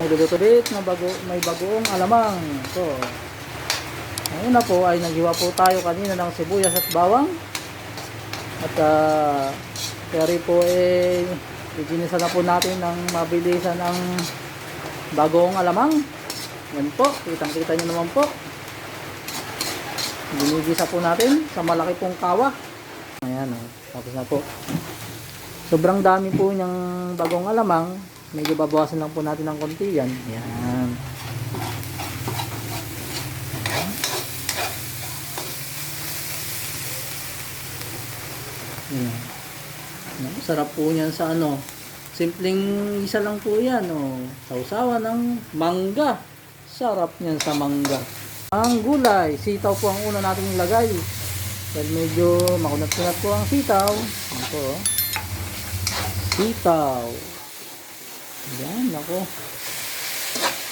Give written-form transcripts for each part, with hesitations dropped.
lulutulit na may bagoong alamang. So, ang una po ay naghiwa po tayo kanina ng sibuyas at bawang. At kaya po iginisa na po natin ng mabilisan ang bagoong alamang. Yan po, kitang-kita nyo naman po. Ginigisa po natin sa malaki pong kawa. Ayan, tapos na po. Sobrang dami po niyang bagong alamang. Medyo babawasan lang po natin ng konti yan. Ayan. Ayan. Sarap po niyan sa ano. Simpleng isa lang po yan. Sausawan ng mangga. Sarap niyan sa mangga. Ang gulay, sitaw po ang una nating ilagay. Dahil medyo makunat-kunat po ang sitaw. Ayan po. Sitaw. Ayan, ako.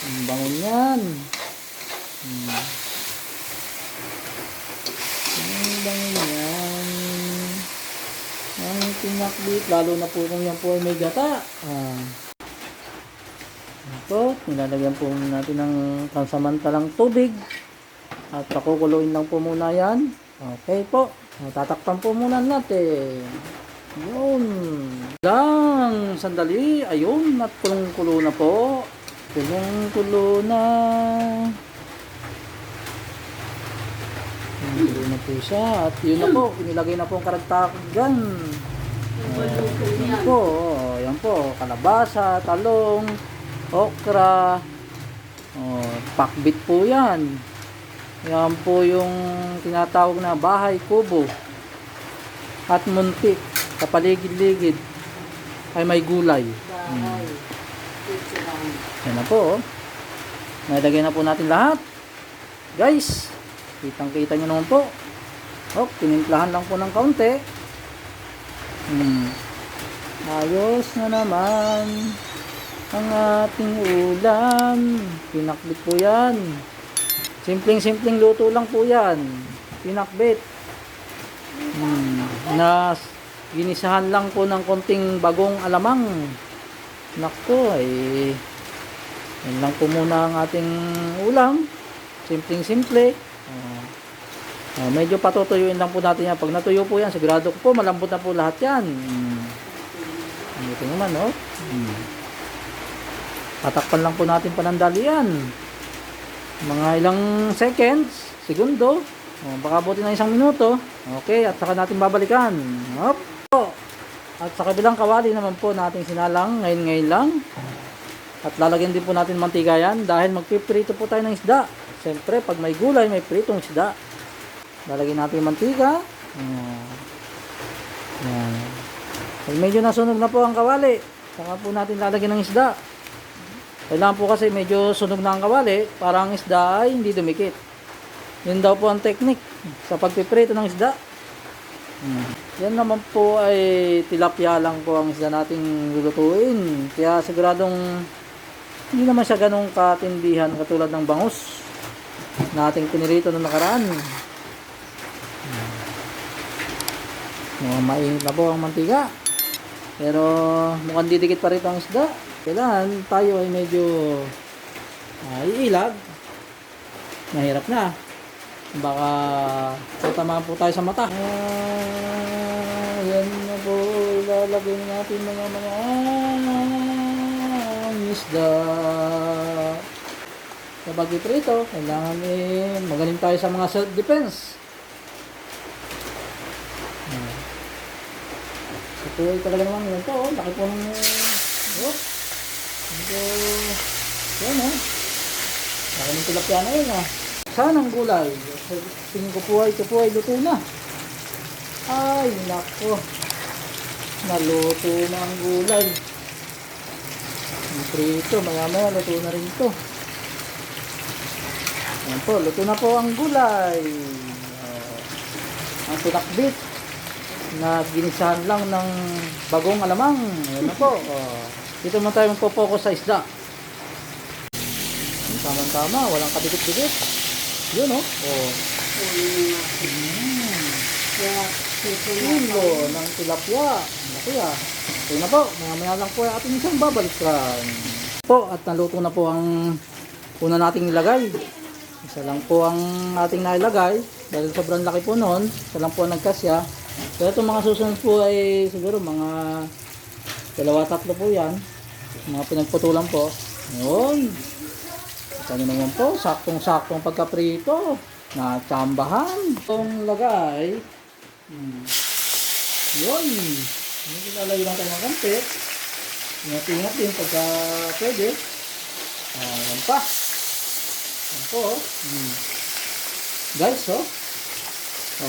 Ang bangon yan. Ang bangon yan. Ang pinakbit. Lalo na po kung yan po ay may gata. Ito, nilalagyan po natin ng pansamantalang tubig. At pakukuluin lang po muna yan. Okay po. Tatakpan po muna natin. Yun. Lang. Sandali. Ayun. At kulong-kulo na po. Kulong-kulo na. Kulong-kulo na po siya. At yun na po. Inilagay na po ang karagtagan. Yan po. Yan po. Kalabasa, talong, okra. Pakbit po yan. Yan po yung tinatawag na bahay kubo. At muntik. Kapaligid-ligid ay may gulay. Yan na po. Nalagay na po natin lahat. Guys, kitang-kita nyo naman po. Tinimplahan lang po ng kaunti. Ayos na naman ang ating ulam. Pinakbit po yan. Simpleng-simpleng luto lang po yan. Pinakbit. Na ginisahan lang po ng konting bagong alamang. Nako, yan lang po muna ang ating ulam. Simpleng-simple. Medyo patutuyuin lang po natin yan. Pag natuyo po yan, sigurado ko po malambot na po lahat yan. Ito naman, tatakpan lang po natin panandali yan. Mga ilang seconds, segundo. Baka buti na 1 minuto. Okay, at saka natin babalikan. At sa kabilang kawali naman po nating sinalang ngayon lang. At lalagyan din po natin mantika yan dahil magpiprito po tayo ng isda. Siyempre, pag may gulay, may pritong isda. Lalagyan natin mantika. Yan. Pag medyo nasunog na po ang kawali, saka po natin lalagyan ng isda. Kailangan po kasi medyo sunog na ang kawali para ang isda ay hindi dumikit. Yun daw po ang technique sa pagpiprito ng isda. Yan naman po ay tilapia lang po ang isda nating lulutuin. Kaya siguradong hindi naman siya ganong katindihan katulad ng bangus na ating pinirito noong nakaraan. Mainit na po ang mantika. Pero mukhang didikit pa rin ang isda. Kailangan tayo ay medyo iilag. Mahirap na. Baka tatamaan po tayo sa mata. Yan na po. Ilalagay natin mga isda. Sa pagpiprito, kailangan magaling tayo sa mga self-defense. Ito ay talaga naman yun to. Laki po ng yan laki ng tilapia na yun Saan ang gulay? Tingin ko po ito po ay luto na. Ay nako, naluto na ang gulay. Ang prito, maya maya luto na rin ito. Yan po, luto na po ang gulay. Ang pinakbit na ginisahan lang ng bagong alamang. Yan na po. Dito naman tayo magpo-focus sa isda. Tama-tama, walang kadikit-dikit. Yun kilo ng tilapia. Laki Ito na po, mamaya lang po ating isang babalikan. Po at naluto na po ang una nating nilagay. Isa lang po ang ating nailagay dahil sobrang laki po noon. Isa lang po ang nagkasya. Pero itong mga susunod po ay siguro mga dalawa tatlo po yan. Mga pinagputulan po. Yun. Ito naman po, saktong-saktong pagkaprito. Natsambahan. Itong lagay. Yun. Hindi lalagay lang tayo ng kampi. Ingat-ingat din pagka pwede. Yan pa. Yan po. Guys,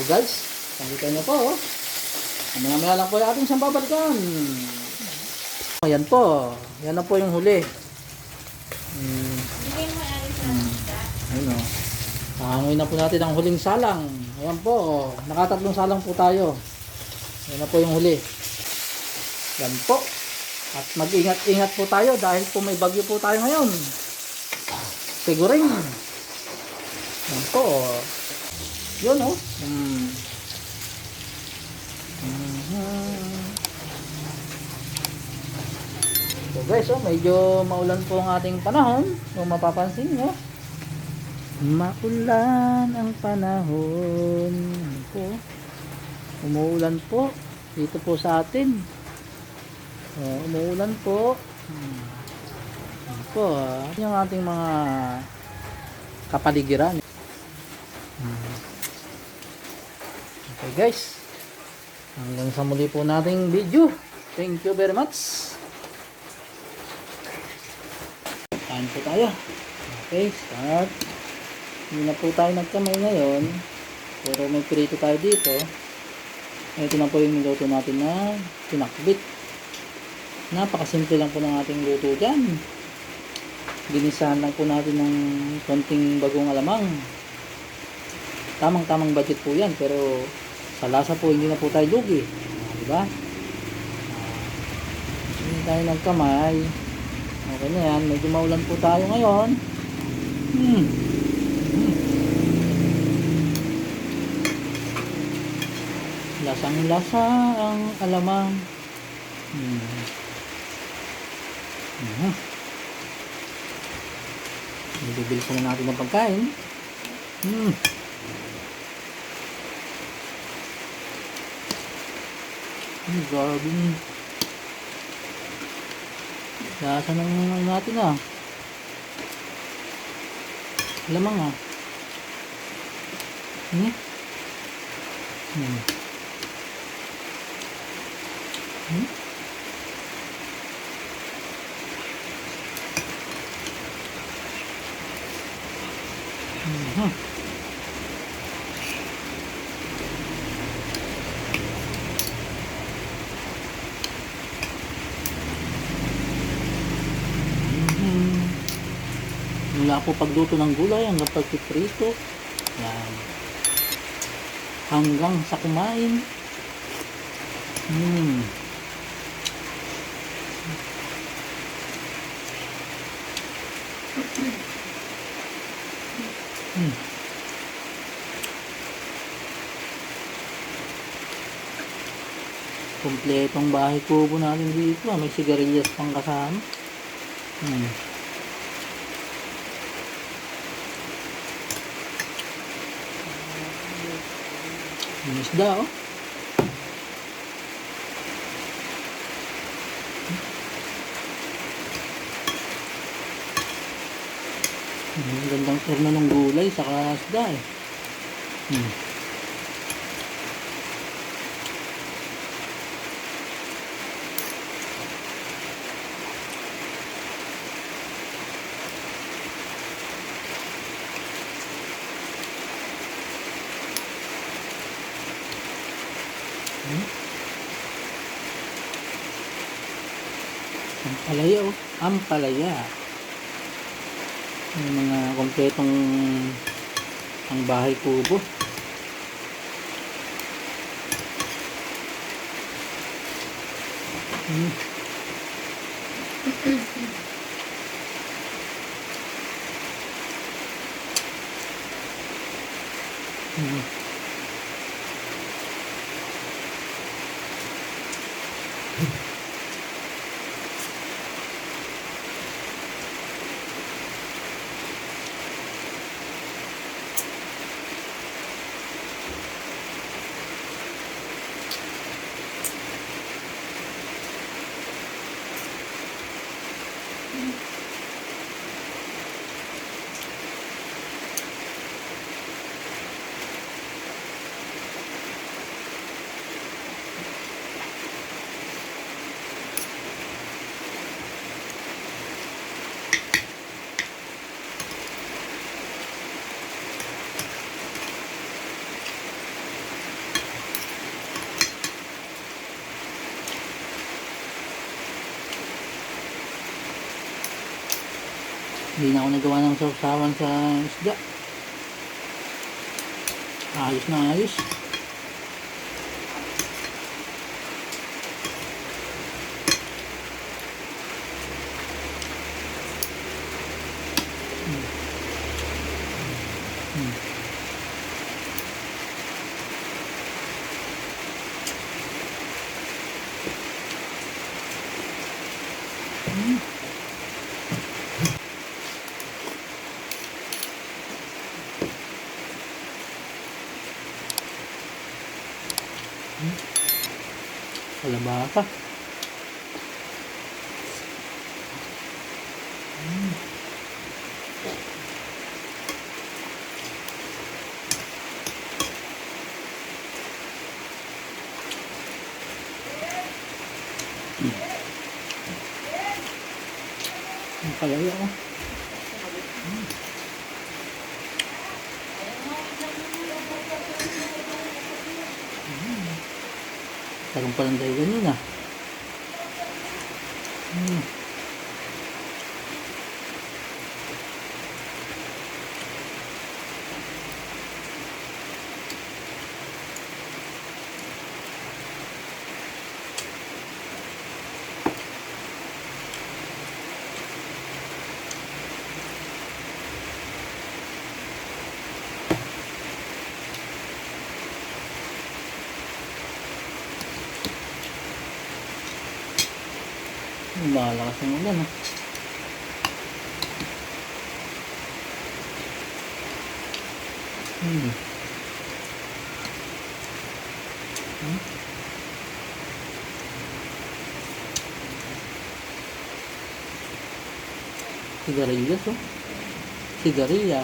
guys. Pakita nyo po. Mamaya lang po yung ating siyang babalikan. Ayan po. Yan na po yung huli. Ayun o. Hangoy na po natin ang huling salang. Ayan po. Nakatatlong salang po tayo. Yan na po yung huli. Yan po. At mag-ingat-ingat po tayo dahil po may bagyo po tayo ngayon. Siguring. Yan po. Yun o. So guys, medyo maulan po ang ating panahon. Kung mapapansin nyo. Maulan ang panahon. Yan po. Umuulan po. Dito po sa atin. Umuulan po. Yan po. Yung ating mga kapaligiran. Okay guys. Hanggang sa muli po nating video. Thank you very much. Kain po tayo. Okay, start. Hindi na po tayo nagkamay ngayon. Pero may prito tayo dito. Ito na po yung niluto natin na pinakbit. Napakasimple lang po ng ating luto dyan. Ginisahan lang po natin ng konting bagong alamang. Tamang-tamang budget po yan. Pero sa lasa po hindi na po tayo lugi. Diba? Hindi tayo nagkamay. Okay na yan. Medyo maulan po tayo ngayon. Lasang-lasa ang alamang. Bibilisan na natin ang pagkain. Grabe. Lasa ng natin Lamang Mula po pagluto ng gulay hanggang pagpiprito. Yan. Hanggang sa kumain. Kompletong bahay kubo natin dito. May sigarilyas pang kasama. Yung isda Ang gandang turno ng gulay saka isda Ampalaya Ampalaya. May mga kompletong ang bahay kubo. Hindi na ako nagawa ng sausawan sa isda. Ayos na ayos. Kalabasa. Ang palaya oh. Tarong pa lang tayo ganyan ah. Malakas ang ulan ah. Sigarilyas oh. Sigarilya.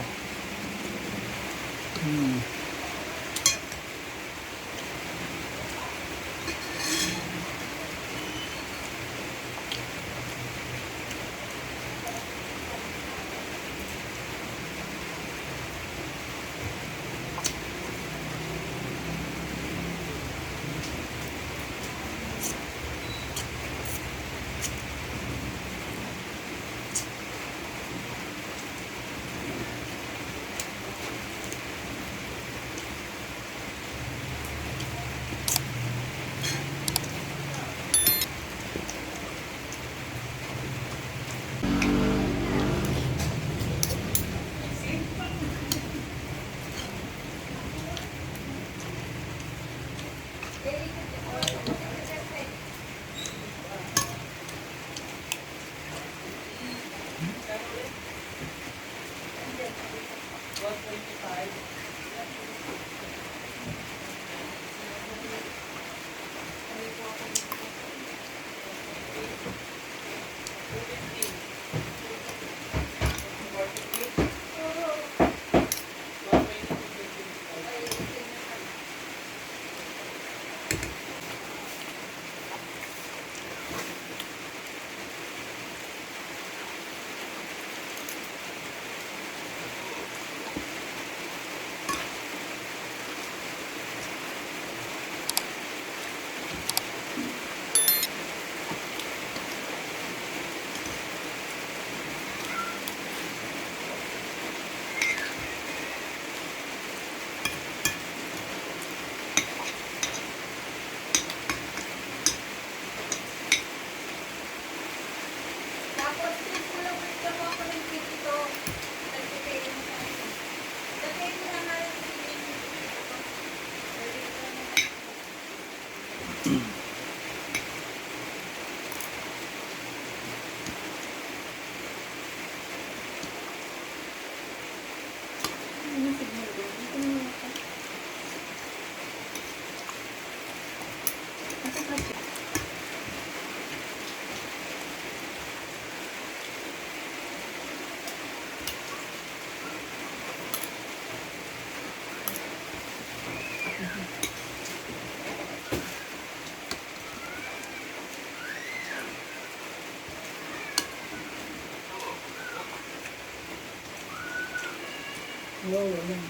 Wow, yan.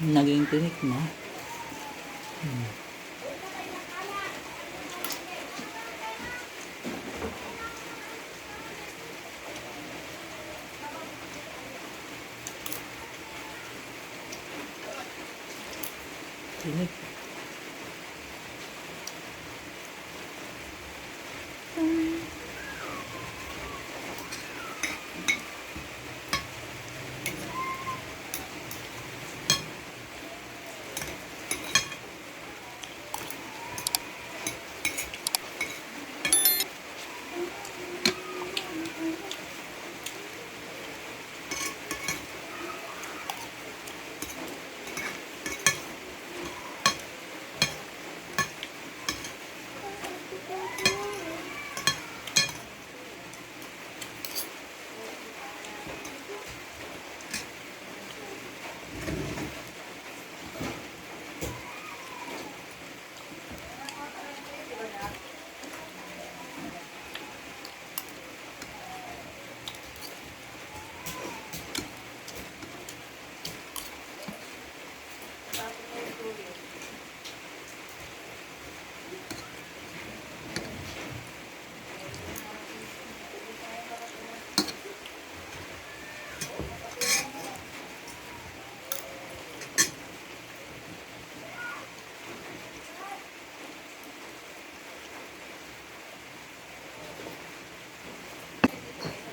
Naging tinik na. Tinik.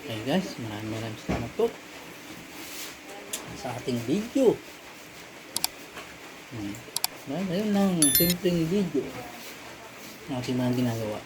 Okay guys, maraming salamat po sa ating video. Ayun lang, simpleng video na ating mga ginagawa.